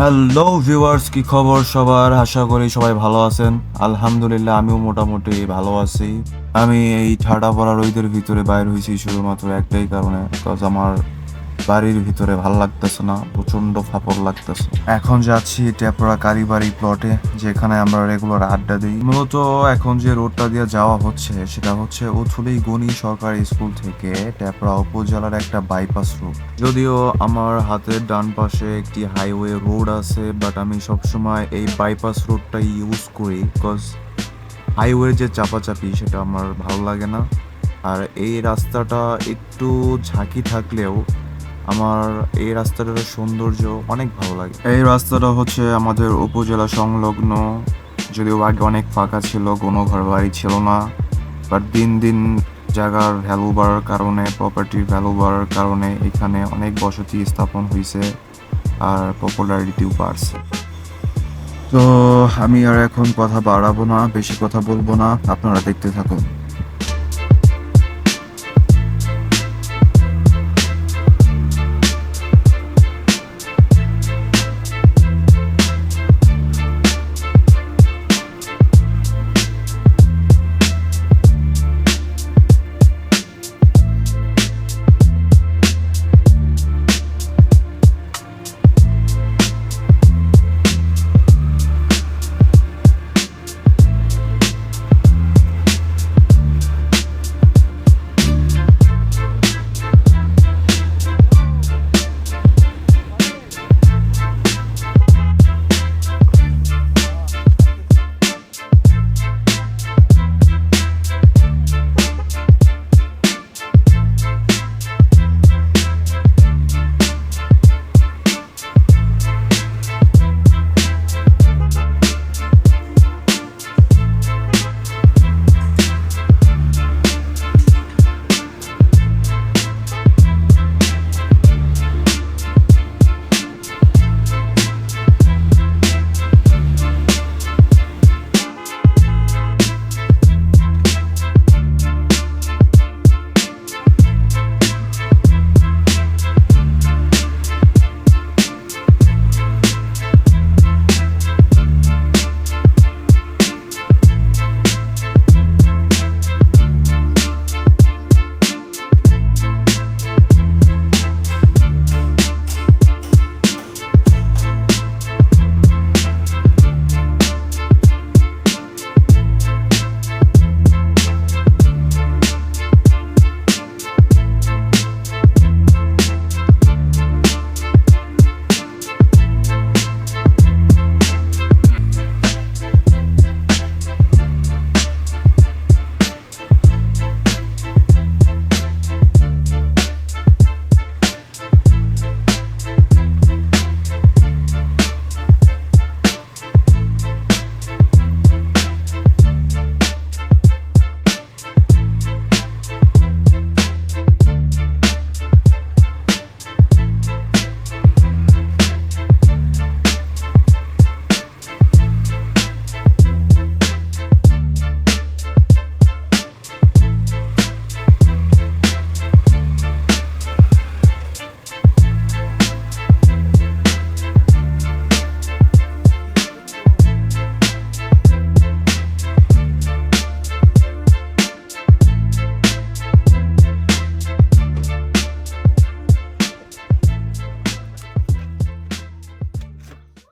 Hello viewers, কি খবর সবার? আশা করি সবাই ভালো আছেন। আলহামদুলিল্লাহ আমিও মোটামুটি ভালো আছি। আমি এই ঠাডা পড়া রোদের ভিতরে বাইর হয়েছি শুধুমাত্র একটাই কারণে, বিকজ আমার বাড়ির ভিতরে ভাল লাগতেছে না, প্রচন্ড ফাপড় লাগতেছে। এখন যাচ্ছি টেপরা কালীবাড়ি প্লটে, যেখানে আমরা রেগুলার আড্ডা দিই। মূলত এখন যে রোডটা দিয়ে যাওয়া হচ্ছে সেটা হচ্ছে উথুলি গণি সরকারি স্কুল থেকে টেপরা উপজেলার একটা বাইপাস রোড। যদিও আমার হাতের ডান পাশে একটি হাইওয়ে রোড আছে, বাট আমি সবসময় এই বাইপাস রোডটাই ইউজ করি, বিকজ হাইওয়ের যে চাপাচাপি সেটা আমার ভালো লাগে না। আর এই রাস্তাটা একটু ঝাঁকি থাকলেও আমার এই রাস্তাটার সৌন্দর্য অনেক ভালো লাগে। এই রাস্তাটা হচ্ছে আমাদের উপজেলা সংলগ্ন, যদিও আগে অনেক ফাঁকা ছিল, কোনো ঘর বাড়ি ছিল না, বাট দিন দিন জায়গার ভ্যালু বাড়ার কারণে, প্রপার্টির ভ্যালু বাড়ার কারণে এখানে অনেক বসতি স্থাপন হয়েছে আর পপুলারিটিও বাড়ছে। তো আমি আর এখন কথা বাড়াবো না, বেশি কথা বলবো না, আপনারা দেখতে থাকুন।